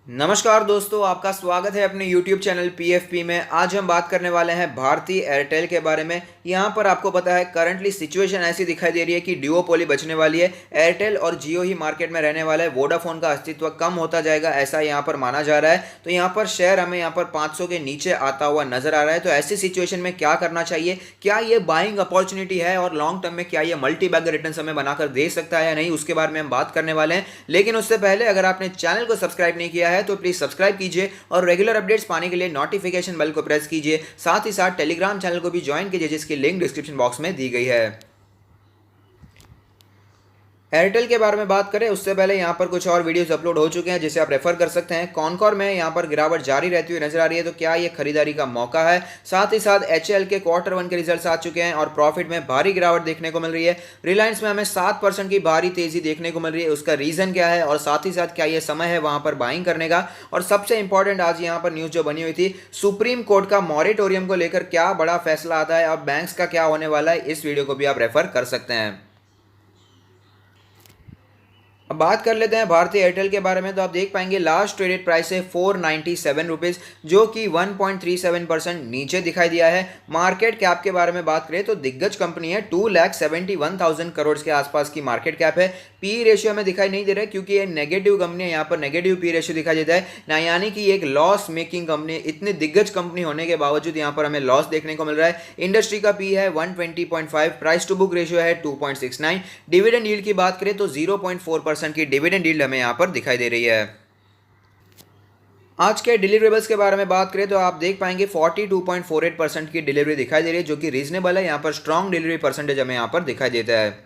नमस्कार दोस्तों, आपका स्वागत है अपने YouTube चैनल PFP में। आज हम बात करने वाले हैं भारती एयरटेल के बारे में। यहाँ पर आपको पता है करंटली सिचुएशन ऐसी दिखाई दे रही है कि डुओपोली बचने वाली है। एयरटेल और जियो ही मार्केट में रहने वाला है। वोडाफोन का अस्तित्व कम होता जाएगा, ऐसा यहाँ पर माना जा रहा है। तो यहाँ पर शेयर हमें यहाँ पर 500 के नीचे आता हुआ नजर आ रहा है। तो ऐसी सिचुएशन में क्या करना चाहिए, क्या ये बाइंग अपॉर्चुनिटी है और लॉन्ग टर्म में क्या ये मल्टी बैग रिटर्न हमें बनाकर दे सकता है या नहीं, उसके बारे में हम बात करने वाले हैं। लेकिन उससे पहले अगर आपने चैनल को सब्सक्राइब नहीं किया है तो प्लीज सब्सक्राइब कीजिए और रेगुलर अपडेट्स पाने के लिए नोटिफिकेशन बेल को प्रेस कीजिए। साथ ही साथ टेलीग्राम चैनल को भी ज्वाइन कीजिए, जिसकी लिंक डिस्क्रिप्शन बॉक्स में दी गई है। एयरटेल के बारे में बात करें उससे पहले यहाँ पर कुछ और वीडियोस अपलोड हो चुके हैं जिसे आप रेफर कर सकते हैं। कॉनकॉर में यहाँ पर गिरावट जारी रहती हुई नजर आ रही है, तो क्या ये खरीदारी का मौका है। साथ ही साथ HL के Q1 के रिजल्ट्स आ चुके हैं और प्रॉफिट में भारी गिरावट देखने को मिल रही है। रिलायंस में हमें 7% की भारी तेजी देखने को मिल रही है, उसका रीजन क्या है और साथ ही साथ क्या ये समय है वहां पर बाइंग करने का। और सबसे इंपॉर्टेंट आज यहाँ पर न्यूज जो बनी हुई थी, सुप्रीम कोर्ट का मॉरेटोरियम को लेकर क्या बड़ा फैसला आता है और बैंक्स का क्या होने वाला है, इस वीडियो को भी आप रेफर कर सकते हैं। अब बात कर लेते हैं भारतीय एयरटेल के बारे में। तो आप देख पाएंगे लास्ट ट्रेडेड प्राइस है 497 रुपीज़, जो कि 1.37% नीचे दिखाई दिया है। मार्केट कैप के बारे में बात करें तो दिग्गज कंपनी है, 2,71,000 करोड़ के आसपास की मार्केट कैप है। पी रेशियो में दिखाई नहीं दे रहा है क्योंकि ये नेगेटिव कंपनी है, यहाँ पर नेगेटिव पी रेशियो दिखाई देता है ना, यानी कि एक लॉस मेकिंग कंपनी। इतनी दिग्गज कंपनी होने के बावजूद यहाँ पर हमें लॉस देखने को मिल रहा है। इंडस्ट्री का पी है 120.5, प्राइस टू बुक रेशियो है 2.69। डिविडेंड यील्ड की बात करें तो 0.4% की डिविडेंड यील्ड हमें यहां पर दिखाई दे रही है। आज के डिलीवरेबल्स के बारे में बात करें तो आप देख पाएंगे 42.48% की डिलीवरी दिखाई दे रही है, जो कि रीजनेबल है। यहां पर स्ट्रांग डिलीवरी परसेंटेज हमें यहां पर दिखाई देता है।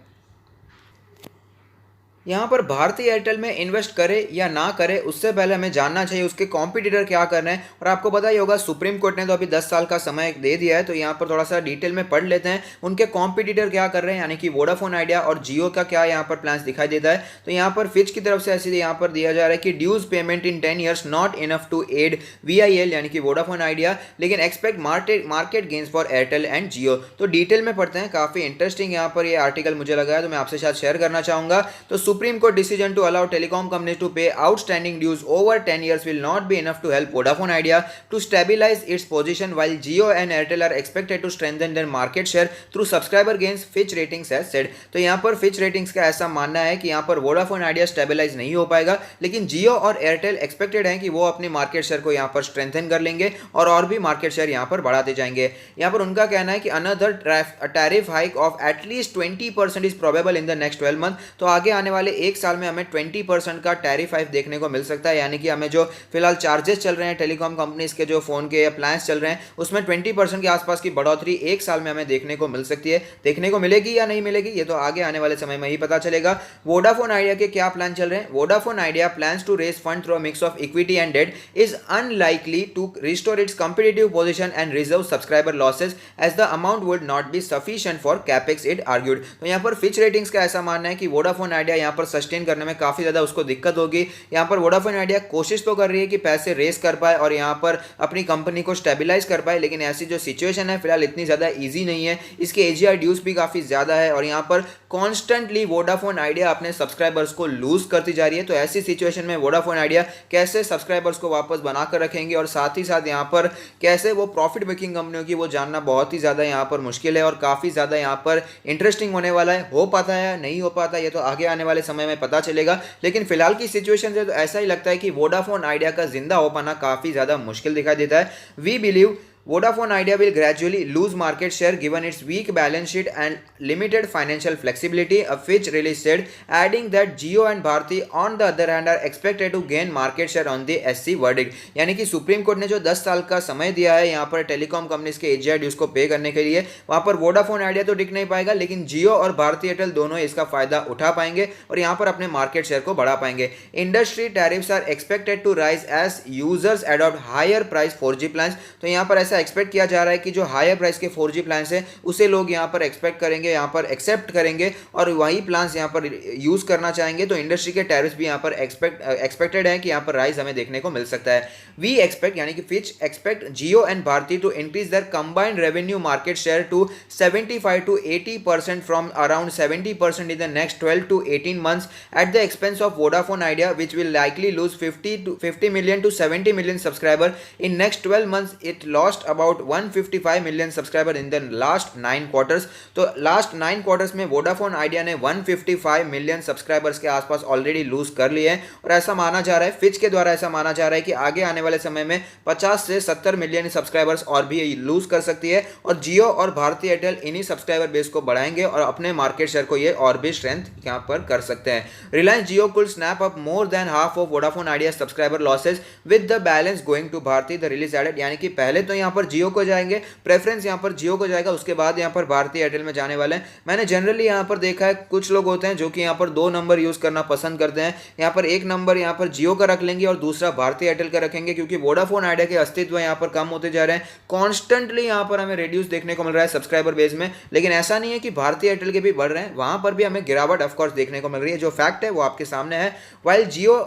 यहाँ पर भारतीय एयरटेल में इन्वेस्ट करे या ना करे उससे पहले हमें जानना चाहिए उसके कॉम्पिटिटर क्या कर रहे हैं। और आपको पता ही होगा सुप्रीम कोर्ट ने तो अभी 10 साल का समय दे दिया है, तो यहाँ पर थोड़ा सा डिटेल में पढ़ लेते हैं उनके कॉम्पिटिटर क्या कर रहे हैं, यानी कि वोडाफोन आइडिया और जियो का क्या यहाँ पर प्लान्स दिखाई देता है। तो यहाँ पर फिच की तरफ से ऐसे यहाँ पर दिया जा रहा है कि dues payment in 10 years not enough to aid VIL यानी कि वोडाफोन आइडिया, लेकिन expect market gains for Airtel and Jio. तो डिटेल में पढ़ते हैं, काफी इंटरेस्टिंग यहाँ पर ये आर्टिकल मुझे लगा है, तो मैं आपसे साथ शेयर करना चाहूंगा। तो Supreme Court decision to allow telecom companies to pay outstanding dues over 10 years will not be enough to help Vodafone Idea to stabilize its position, while Jio and Airtel are expected to strengthen their market share through subscriber gains, Fitch Ratings has said। तो यहाँ पर Fitch Ratings का ऐसा मानना है कि यहाँ पर Vodafone Idea स्टेबलाइज नहीं हो पाएगा, लेकिन Jio और Airtel एक्सपेक्टेड है कि वो अपनी मार्केट शेयर को यहाँ पर स्ट्रेंथन कर लेंगे और भी मार्केट शेयर यहाँ पर बढ़ाते जाएंगे। यहाँ पर उनका कहना है कि another tariff hike of at least 20% is probable in the next 12 month. तो आगे आने वाले एक साल में हमें 20% का टैरिफ हाइक देखने को मिल सकता है, यानी कि हमें जो फिलहाल चार्जेस चल रहे हैं टेलीकॉम कंपनीज के, जो फोन के या प्लान्स चल रहे हैं, उसमें 20% के आसपास की बढ़ोतरी एक साल में हमें देखने को मिल सकती है। देखने को मिलेगी या नहीं मिलेगी ये तो आगे आने वाले समय में ही पता चलेगा। वोडाफोन आइडिया के क्या प्लान चल रहे हैं। Vodafone Idea plans to raise fund through a mix of equity and debt is unlikely to restore its competitive position and reserve subscriber losses as the amount would not be sufficient for capex, it argued. तो यहाँ पर Fitch ratings का ऐसा मानना है कि Vodafone idea यहाँ पर सस्टेन करने में काफी ज्यादा उसको दिक्कत होगी। यहाँ पर वोडाफोन आइडिया कोशिश तो कर रही है कि पैसे रेस कर पाए और यहाँ पर अपनी कंपनी को स्टेबलाइज कर पाए, लेकिन ऐसी जो सिचुएशन है फिलहाल इतनी ज्यादा इजी नहीं है। इसके AGR ड्यूज भी काफी ज्यादा है और यहाँ पर कॉन्स्टेंटली वोडाफोन आइडिया अपने सब्सक्राइबर्स को लूज करती जा रही है। तो ऐसी सिचुएशन में वोडाफोन आइडिया कैसे सब्सक्राइबर्स को वापस बनाकर रखेंगे और साथ ही साथ यहाँ पर कैसे वो प्रॉफिट मेकिंग कंपनी होगी, वो जानना बहुत ही ज्यादा यहाँ पर मुश्किल है और काफी ज्यादा यहाँ पर इंटरेस्टिंग होने वाला है। हो पाता है नहीं हो पाता ये तो आगे आने वाले समय में पता चलेगा, लेकिन फिलहाल की सिचुएशन से तो ऐसा ही लगता है कि वोडाफोन आइडिया का जिंदा हो पाना काफी ज्यादा मुश्किल दिखाई देता है। We believe Vodafone Idea will gradually lose market share given its weak balance sheet and limited financial flexibility, a Fitch release said, adding that Jio and Bharti on the other hand are expected to gain market share on the SC verdict। यानी कि supreme court ने जो 10 साल का समय दिया है यहाँ पर टेलीकॉम कंपनीज के AGR ड्यूज को पे करने के लिए, वहाँ पर वोडाफोन आइडिया तो टिक नहीं पाएगा, लेकिन जियो और भारती एयरटेल दोनों इसका फायदा उठा पाएंगे और यहाँ पर अपने मार्केट शेयर को बढ़ा पाएंगे। Industry tariffs are expected to rise as users adopt higher price 4G plans. तो यहाँ पर ऐसा ऐसा एक्सपेक्ट किया जा रहा है कि जो हायर प्राइस के 4G प्लान्स है उसे लोग यहाँ पर एक्सपेक्ट करेंगे, यहाँ पर एक्सेप्ट करेंगे और वही प्लान्स यहाँ पर यूज़ करना चाहेंगे। तो इंडस्ट्री के टैरिफ्स भी यहाँ पर एक्सपेक्टेड है कि यहाँ पर राइज हमें देखने को मिल सकता है। वी एक्सपेक्ट यानी कि Fitch expect Jio and Bharti to increase their combined revenue market share to 75 to 80% from around 70% in the next 12 to 18 months at the expense of Vodafone Idea, which will likely lose 50 million to 70 million subscriber in next 12 months. It lost about 155 million subscriber in the last 9 quarters. तो last 9 quarters में Vodafone idea ने 155 million subscribers के आसपास already loose कर लिए हैं और ऐसा माना जा रहा है, फिच के द्वारा ऐसा माना जा रहा है कि आगे आने वाले समय में 50 से 70 मिलियन सब्सक्राइबर्स और भी लूज कर सकती है और जियो और भारती एयरटेल इन्हीं सब्सक्राइबर बेस को बढ़ाएंगे और अपने मार्केट शेयर को ये और भी स्ट्रेंथ यहां पर कर सकते हैं। Reliance Jio could snap up more than half of Vodafone Idea subscriber losses with the balance going to Bharti the release added, यानी कि पहले तो यहां पर जियो को जाएंगे, प्रेफरेंस यहां पर जियो को जाएगा, उसके बाद यहां पर भारती एयरटेल में जाने वाले हैं। मैंने जनरली यहां पर देखा है कुछ लोग होते हैं जो कि यहां पर 2 नंबर यूज करना पसंद करते हैं, यहां पर एक नंबर यहां पर जियो का रख लेंगे और दूसरा भारती एयरटेल का रखेंगे, क्योंकि वोडाफोन आइडिया के अस्तित्व यहां पर कम होते जा रहे हैं। कॉन्स्टेंटली यहां पर हमें रिड्यूस देखने को मिल रहा है सब्सक्राइबर बेस में, लेकिन ऐसा नहीं है कि भारतीय एयरटेल के भी बढ़ रहे हैं, वहां पर भी हमें गिरावट ऑफकोर्स देखने को मिल रही है। जो फैक्ट है वो आपके सामने है। While Jio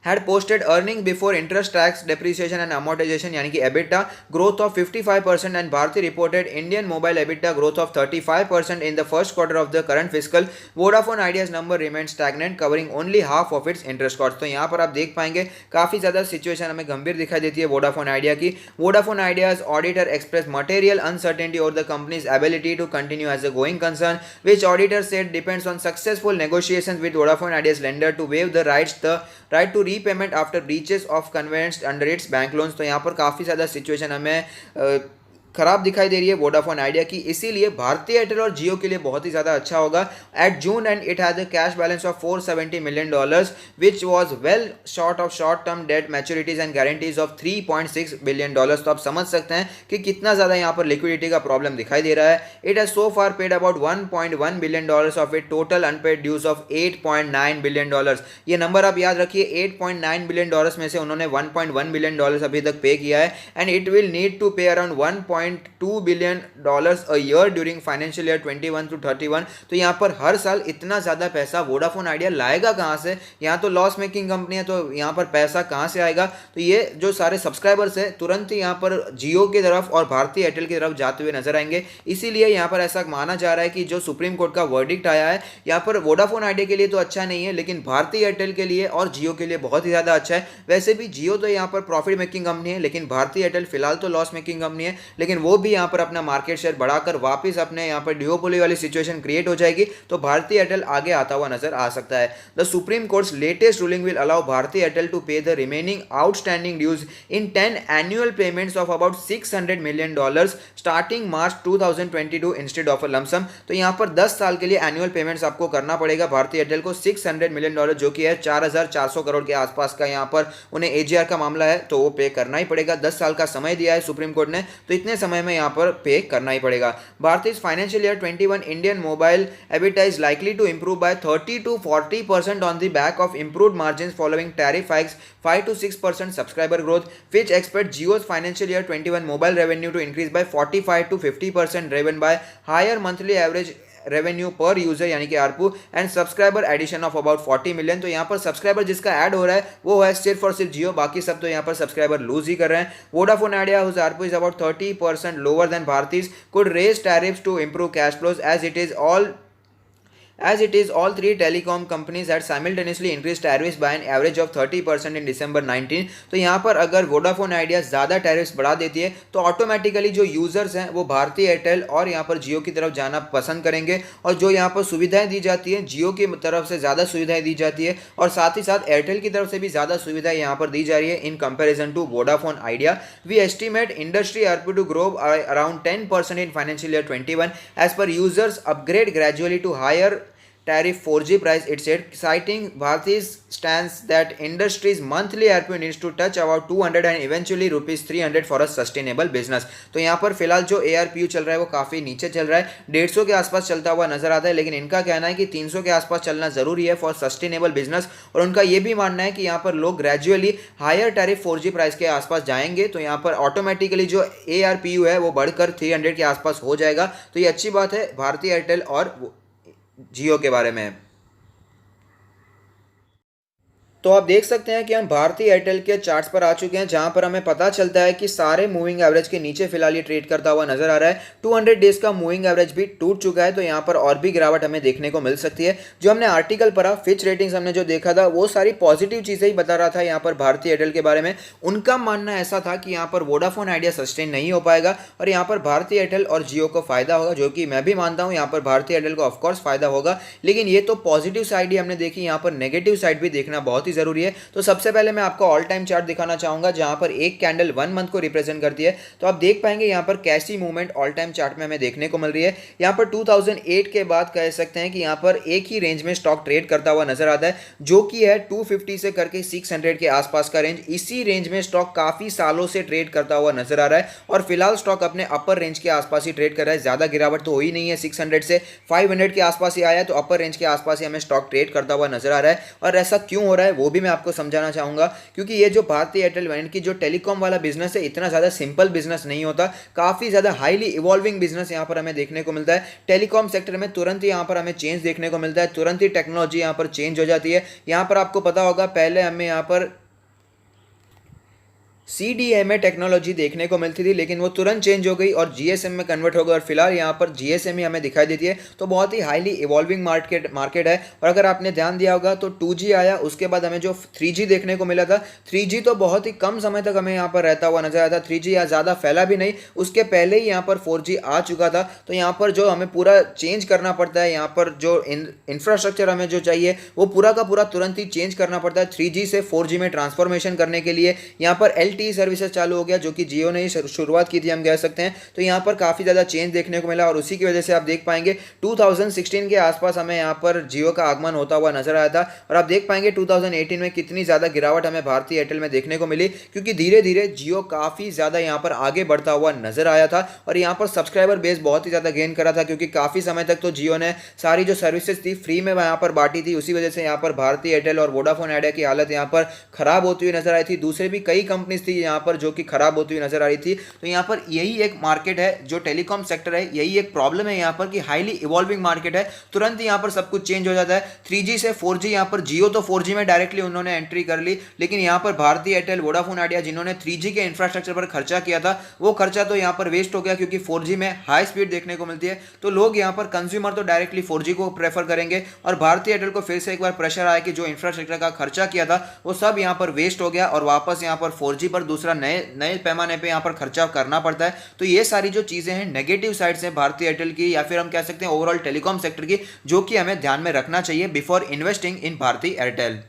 had posted earning before interest, tax, depreciation and amortization यानी कि EBITDA growth of 55% and Bharti reported Indian mobile EBITDA growth of 35% in the first quarter of the current fiscal. Vodafone Idea's number remained stagnant, covering only half of its interest costs. तो यहाँ पर आप देख पाएंगे काफ़ी ज़्यादा situation हमें गंभीर दिखाई देती है वोडाफोन आइडिया की। Vodafone Idea's auditor expressed material uncertainty और the company's ability to continue as a going concern, which auditor said depends on successful negotiations with Vodafone Idea's lender to waive the right to repayment after breaches of covenants under its bank loans. तो यहाँ पर काफ़ी ज़्यादा situation हमें खराब दिखाई दे रही है वोडाफोन आइडिया की, इसीलिए भारती एयरटेल और जियो के लिए बहुत ही ज़्यादा अच्छा होगा। At June and it has a cash balance of $470 million which was well short of short term debt maturities and guarantees of $3.6 billion। तो आप समझ सकते हैं कि कितना ज़्यादा यहाँ पर लिक्विडिटी का प्रॉब्लम दिखाई दे रहा है। It has so far paid about $1.1 billion of it total unpaid dues of $8.9 billion। ये नंबर आप याद रखिए, $8.9 billion में से उन्होंने $1.1 billion अभी तक पे किया है and it will need to pay around $1.2 billion a year during financial year 21 to 31। तो यहाँ पर हर साल इतना ज़्यादा पैसा वोडाफोन आइडिया लाएगा कहाँ से? यहाँ तो लॉस मेकिंग कंपनी है, तो यहाँ पर पैसा कहाँ से आएगा? तो ये जो सारे सब्सक्राइबर्स है तुरंत ही यहाँ पर जियो की तरफ और भारती एयरटेल की तरफ जाते हुए नजर आएंगे। इसीलिए यहाँ पर ऐसा माना जा रहा है कि जो सुप्रीम कोर्ट का वर्डिक्ट आया है यहाँ पर वोडाफोन आइडिया के लिए तो अच्छा नहीं है, लेकिन भारती एयरटेल के लिए और जियो के लिए बहुत ही ज़्यादा अच्छा है। वैसे भी जियो तो यहाँ पर प्रॉफिट मेकिंग कंपनी है, लेकिन भारती एयरटेल फिलहाल तो लॉस मेकिंग कंपनी है, लेकिन वो भी यहाँ पर अपना मार्केट शेयर बढ़ाकर वापस अपने यहाँ पर डिओपोली वाली सिचुएशन क्रिएट हो जाएगी, तो भारती एयरटेल आगे आता हुआ नजर आ सकता है। The Supreme Court's latest ruling will allow Bharti Airtel to pay the remaining outstanding dues in 10 annual payments of about $600 million starting March 2022 instead of a lump sum. तो यहाँ पर 10 साल के लिए एनुअल पेमेंट्स आपको करना पड़ेगा भारती एयरटेल को $600 million, जो कि है 4,400 करोड़ के आसपास का यहाँ पर उन्हें एजीआर का मामला है, तो वो पे करना ही पड़ेगा। 10 साल का समय दिया है सुप्रीम कोर्ट ने, तो इतने समय में यहाँ पर पे करना ही पड़ेगा। भारतीय financial year 21 Indian mobile EBITDA is likely to improve by 30 to 40% on the back of improved margins following tariff hikes, 5 to 6% subscriber growth, which expect Jio's financial year 21 mobile revenue to increase by 45 to 50%, driven by higher monthly average revenue पर user यानी कि ARPU and subscriber addition of about 40 million. तो यहाँ पर subscriber जिसका add हो रहा है वो है सिर्फ और सिर्फ जियो, बाकी सब तो यहाँ पर सब्सक्राइबर लूज ही कर रहे हैं। Vodafone Idea whose ARPU is about 30% lower than Bharti's could raise tariffs to improve cash flows as it is all three telecom companies had simultaneously increased tariffs by an average of 30% in December 19। तो यहाँ पर अगर Vodafone idea ज़्यादा tariffs बढ़ा देती है तो automatically जो यूज़र्स हैं वो भारती एयरटेल और यहाँ पर जियो की तरफ जाना पसंद करेंगे, और जो यहाँ पर सुविधाएं दी जाती हैं जियो की तरफ से ज़्यादा सुविधाएं दी जाती है और साथ ही साथ एयरटेल की तरफ से भी ज़्यादा सुविधाएं यहाँ पर दी जा रही है in comparison to Vodafone Idea. We estimate industry ARPU to grow around 10% in financial year 21 as per users upgrade gradually to higher tariff 4G price, it said, citing Bharti's stance that industry's monthly ARPU needs to touch about 200 and eventually rupees 300 for a sustainable business। तो यहाँ पर फिलहाल जो ARPU चल रहा है वो काफ़ी नीचे चल रहा है, 150 के आसपास चलता हुआ नजर आता है, लेकिन इनका कहना है कि 300 के आसपास चलना ज़रूरी है फॉर सस्टेनेबल बिजनेस। और उनका ये भी मानना है कि यहाँ पर लोग gradually higher tariff 4G price के आसपास जाएंगे, तो यहाँ पर ऑटोमेटिकली जो ARPU है वो बढ़कर 300 के आसपास हो जाएगा। तो ये अच्छी बात है भारती एयरटेल और जियो के बारे में। तो आप देख सकते हैं कि हम भारती एयरटेल के चार्ट्स पर आ चुके हैं, जहां पर हमें पता चलता है कि सारे मूविंग एवरेज के नीचे फिलहाल ये ट्रेड करता हुआ नजर आ रहा है। 200 डेज का मूविंग एवरेज भी टूट चुका है, तो यहां पर और भी गिरावट हमें देखने को मिल सकती है। जो हमने आर्टिकल पढ़ा, फिच रेटिंग्स हमने जो देखा था, वो सारी पॉजिटिव चीजें ही बता रहा था यहाँ पर भारती एयरटेल के बारे में। उनका मानना ऐसा था कि यहाँ पर वोडाफोन आइडिया सस्टेन नहीं हो पाएगा और यहाँ पर भारती एयरटेल और जियो को फायदा होगा, जो कि मैं भी मानता हूँ यहाँ पर भारती एयरटेल को ऑफकोर्स फायदा होगा। लेकिन ये तो पॉजिटिव साइड ही हमने देखी, यहाँ पर नेगेटिव साइड भी देखना बहुत ही जरूरी है। तो सबसे पहले मैं आपको ऑल टाइम चार्ट दिखाना चाहूंगा, जहां पर एक कैंडल 1 मंथ को रिप्रेजेंट करती है। तो आप देख पाएंगे यहाँ पर कैसी मूवमेंट ऑल टाइम चार्ट में हमें देखने को मिल रही है। यहाँ पर 2008 के बाद कह सकते हैं कि यहाँ पर एक ही रेंज में स्टॉक ट्रेड करता हुआ नजर आता है, जो कि है 250 से करके 600 के आसपास का रेंज। इसी रेंज में स्टॉक काफी सालों से ट्रेड करता हुआ नजर आ रहा है और फिलहाल स्टॉक अपने अपर रेंज के आसपास ही ट्रेड कर रहा है। ज्यादा गिरावट तो हो ही नहीं है, 600 से 500 के आसपास ही आया है, तो अपर रेंज के आसपास ही हमें स्टॉक ट्रेड करता हुआ नजर आ रहा है। और ऐसा क्यों हो रहा है वो भी मैं आपको समझाना चाहूंगा, क्योंकि ये जो भारती एयरटेल वैन की जो टेलीकॉम वाला बिजनेस है, इतना ज़्यादा सिंपल बिजनेस नहीं होता, काफ़ी ज़्यादा हाईली इवॉल्विंग बिजनेस यहाँ पर हमें देखने को मिलता है। टेलीकॉम सेक्टर में तुरंत ही यहाँ पर हमें चेंज देखने को मिलता है, तुरंत ही टेक्नोलॉजी यहाँ पर चेंज हो जाती है। यहाँ पर आपको पता होगा पहले हमें यहाँ पर CDMA टेक्नोलॉजी देखने को मिलती थी, लेकिन वो तुरंत चेंज हो गई और GSM में कन्वर्ट हो गई और फिलहाल यहाँ पर GSM ही हमें दिखाई देती है। तो बहुत ही हाईली इवॉल्विंग मार्केट है। और अगर आपने ध्यान दिया होगा तो 2G आया, उसके बाद हमें जो 3G देखने को मिला था, 3G तो बहुत ही कम समय तक हमें यहाँ पर रहता हुआ नजर आया था। 3G यहाँ ज़्यादा फैला भी नहीं, उसके पहले ही यहाँ पर 4G आ चुका था। तो यहाँ पर जो हमें पूरा चेंज करना पड़ता है, यहाँ पर जो इंफ्रास्ट्रक्चर हमें जो चाहिए वो पूरा का पूरा तुरंत ही चेंज करना पड़ता है 3G से 4G में ट्रांसफॉर्मेशन करने के लिए। यहाँ पर LTE सर्विसेज चालू हो गया, जो कि जियो ने ही शुरुआत की थी हम कह सकते हैं। तो यहाँ पर काफ़ी ज़्यादा चेंज देखने को मिला और उसी की वजह से आप देख पाएंगे 2016 के आसपास हमें यहाँ पर जियो का आगमन होता हुआ नजर आया था। और आप देख पाएंगे 2018 में कितनी ज़्यादा गिरावट हमें भारती एयरटेल में देखने को मिली, क्योंकि धीरे धीरे जियो काफ़ी ज़्यादा यहाँ पर आगे बढ़ता हुआ नजर आया था और यहाँ पर सब्सक्राइबर बेस बहुत ही ज़्यादा गेन करा था, क्योंकि काफ़ी समय तक तो जियो ने सारी जो सर्विसेज थी फ्री में यहाँ पर बांटी थी। उसी वजह से यहाँ पर भारती एयरटेल और वोडाफोन आइडिया की हालत यहाँ पर खराब होती हुई नजर आई थी। दूसरे भी कई कंपनीज थी यहाँ पर जो कि खराब होती हुई नजर आ रही थी। तो यहाँ पर यही एक मार्केट है, जो टेलीकॉम सेक्टर है, यही एक प्रॉब्लम है यहाँ पर कि हाईली इवॉल्विंग मार्केट है, तुरंत ही यहाँ पर सब कुछ चेंज हो जाता है। 3G से 4G, यहाँ पर जियो तो 4G में डायरेक्टली उन्होंने एंट्री कर ली, लेकिन यहाँ पर भारती एयरटेल वोडाफोन आइडिया जिन्होंने 3G के इंफ्रास्ट्रक्चर पर खर्चा किया था, वो खर्चा तो यहाँ पर वेस्ट हो गया, क्योंकि 4G में हाई स्पीड देखने को मिलती है। तो लोग यहाँ पर कंज्यूमर तो डायरेक्टली 4G को प्रेफर करेंगे और भारती एयरटेल को फिर से एक बार प्रेशर आया कि जो इंफ्रास्ट्रक्चर का खर्चा किया था वो सब यहाँ पर वेस्ट हो गया और वापस यहाँ पर 4G पर दूसरा नए पैमाने पे यहाँ पर खर्चा करना पड़ता है। तो ये सारी जो चीजें हैं नेगेटिव साइड्स हैं भारती एयरटेल की, या फिर हम कह सकते हैं ओवरऑल टेलीकॉम सेक्टर की, जो कि हमें ध्यान में रखना चाहिए before investing in Bharti Airtel.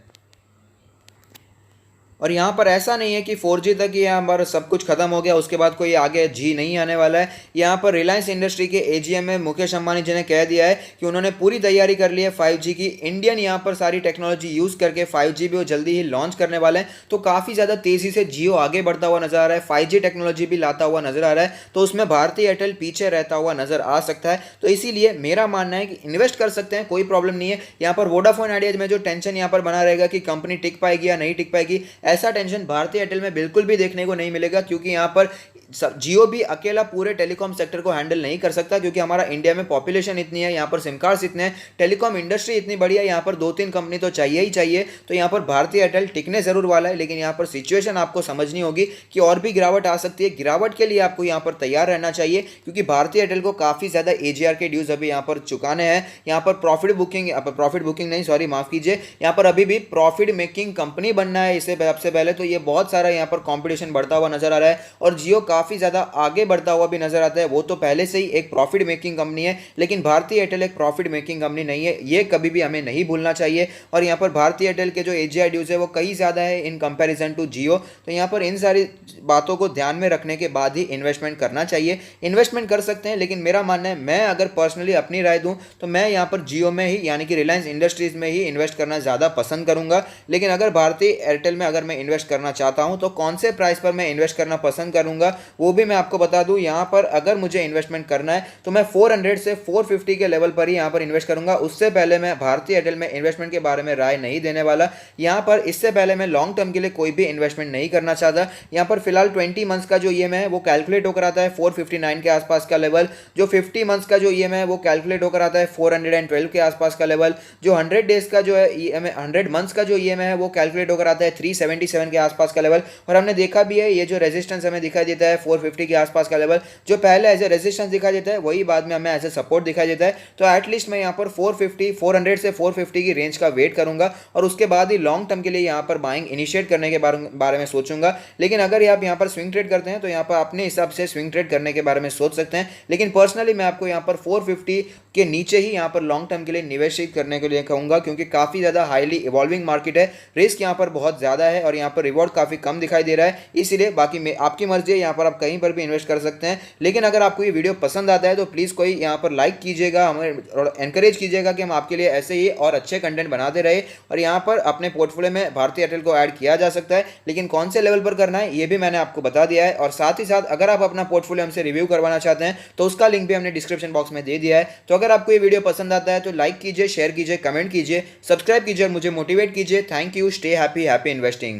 और यहाँ पर ऐसा नहीं है कि 4G तक ही यहाँ पर सब कुछ खत्म हो गया, उसके बाद कोई आगे जी नहीं आने वाला है। यहाँ पर रिलायंस इंडस्ट्री के AGM में मुकेश अंबानी जी ने कह दिया है कि उन्होंने पूरी तैयारी कर ली है 5G की। इंडियन यहाँ पर सारी टेक्नोलॉजी यूज़ करके 5G भी वो जल्दी ही लॉन्च करने वाले हैं। तो काफ़ी ज़्यादा तेज़ी से जियो आगे बढ़ता हुआ नजर आ रहा है, 5G टेक्नोलॉजी भी लाता हुआ नजर आ रहा है। तो उसमें भारती एयरटेल पीछे रहता हुआ नजर आ सकता है। तो इसीलिए मेरा मानना है कि इन्वेस्ट कर सकते हैं, कोई प्रॉब्लम नहीं है। यहाँ पर वोडाफोन आइडिया में जो टेंशन यहाँ पर बना रहेगा कि कंपनी टिक पाएगी या नहीं टिक पाएगी, ऐसा टेंशन भारती एयरटेल में बिल्कुल भी देखने को नहीं मिलेगा, क्योंकि यहाँ पर जियो भी अकेला पूरे टेलीकॉम सेक्टर को हैंडल नहीं कर सकता, क्योंकि हमारा इंडिया में पॉपुलेशन इतनी है, यहाँ पर सिम कार्ड्स इतने हैं, टेलीकॉम इंडस्ट्री इतनी बड़ी है, यहाँ पर 2-3 कंपनी तो चाहिए ही चाहिए। तो यहाँ पर भारती एयरटेल टिकने जरूर वाला है, लेकिन यहाँ पर सिचुएशन आपको समझनी होगी कि और भी गिरावट आ सकती है। गिरावट के लिए आपको यहाँ पर तैयार रहना चाहिए, क्योंकि भारती एयरटेल को काफ़ी ज़्यादा AGR के ड्यूज अभी यहाँ पर चुकाने हैं। यहाँ पर प्रॉफिट बुकिंग नहीं, सॉरी माफ़ कीजिए, यहाँ पर अभी भी प्रॉफिट मेकिंग कंपनी बनना है, इसे सबसे पहले तो ये बहुत सारा यहाँ पर कंपटीशन बढ़ता हुआ नजर आ रहा है और जियो काफ़ी ज़्यादा आगे बढ़ता हुआ भी नजर आता है। वो तो पहले से ही एक प्रॉफिट मेकिंग कंपनी है, लेकिन भारतीय एयरटेल एक प्रॉफिट मेकिंग कंपनी नहीं है, ये कभी भी हमें नहीं भूलना चाहिए। और यहाँ पर भारतीय एयरटेल के जो एजीआई ड्यूज है वो कई ज़्यादा है इन कंपैरिजन टू जियो। तो यहाँ पर इन सारी बातों को ध्यान में रखने के बाद ही इन्वेस्टमेंट करना चाहिए। इन्वेस्टमेंट कर सकते हैं, लेकिन मेरा मानना है, मैं अगर पर्सनली अपनी राय दूं तो मैं यहाँ पर जियो में ही यानी कि रिलायंस इंडस्ट्रीज में ही इन्वेस्ट करना ज़्यादा पसंद करूंगा। लेकिन अगर भारतीय एयरटेल में अगर मैं इन्वेस्ट करना चाहता हूं तो कौन से प्राइस पर मैं इन्वेस्ट करना पसंद करूंगा वो भी मैं आपको बता दूं। यहाँ पर अगर मुझे इन्वेस्टमेंट करना है तो मैं 400 से 450 के लेवल पर ही यहाँ पर इन्वेस्ट करूंगा। उससे पहले मैं भारतीय एयरटेल में इन्वेस्टमेंट के बारे में राय नहीं देने वाला। यहाँ पर इससे पहले मैं लॉन्ग टर्म के लिए कोई भी इन्वेस्टमेंट नहीं करना चाहता। यहाँ पर फिलहाल 20 मंथ्स का जो ईएमआई है वो कैलकुलेट होकर आता है 459 के आसपास का लेवल। जो 50 मंथ्स का जो ईएमआई है वो कैलकुलेट होकर आता है 412 के आसपास का लेवल। जो 100 डेज का जो है ईएमआई, 100 मंथ्स का जो ईएमआई है वो कैलकुलेट होकर आता है 377 के आसपास का लेवल। और हमने देखा भी है ये जो रेजिस्टेंस हमें दिखाई देता है 450 के आसपास का लेवल, जो पहले एज ए रेजिस्टेंस दिखाई देता है वही बाद में हमें एज ए सपोर्ट दिखाई देता है। तो एटलीस्ट मैं यहाँ पर 400 से 450 की रेंज का वेट करूंगा और उसके बाद ही लॉन्ग टर्म के लिए यहाँ पर बाइंग इनिशिएट करने के बारे में सोचूंगा। लेकिन अगर आप यहाँ पर स्विंग ट्रेड करते हैं तो यहाँ पर अपने हिसाब से स्विंग ट्रेड करने के बारे में सोच सकते हैं। लेकिन पर्सनली मैं आपको यहाँ पर 450 के नीचे ही यहाँ पर लॉन्ग टर्म के लिए निवेशित करने के लिए कहूँगा, क्योंकि काफ़ी ज़्यादा हाईली इवॉल्विंग मार्केट है, रिस्क यहाँ पर बहुत ज़्यादा है और यहाँ पर रिवॉर्ड काफ़ी कम दिखाई दे रहा है। इसलिए बाकी आपकी मर्जी है, यहाँ पर आप कहीं पर भी इन्वेस्ट कर सकते हैं। लेकिन अगर आपको ये वीडियो पसंद आता है तो प्लीज़ कोई यहाँ पर लाइक कीजिएगा, हमें एनकरेज कीजिएगा कि हम आपके लिए ऐसे ही और अच्छे कंटेंट बनाते रहे। और यहाँ पर अपने पोर्टफोलियो में भारतीय एयरटेल को ऐड किया जा सकता है, लेकिन कौन से लेवल पर करना है ये भी मैंने आपको बता दिया है। और साथ ही साथ अगर आप अपना पोर्टफोलियो हमसे रिव्यू करवाना चाहते हैं तो उसका लिंक भी हमने डिस्क्रिप्शन बॉक्स में दे दिया है। तो अगर आपको ये वीडियो पसंद आता है तो लाइक कीजिए, शेयर कीजिए, कमेंट कीजिए, सब्सक्राइब कीजिए और मुझे मोटिवेट कीजिए। Thank you, stay happy, happy investing.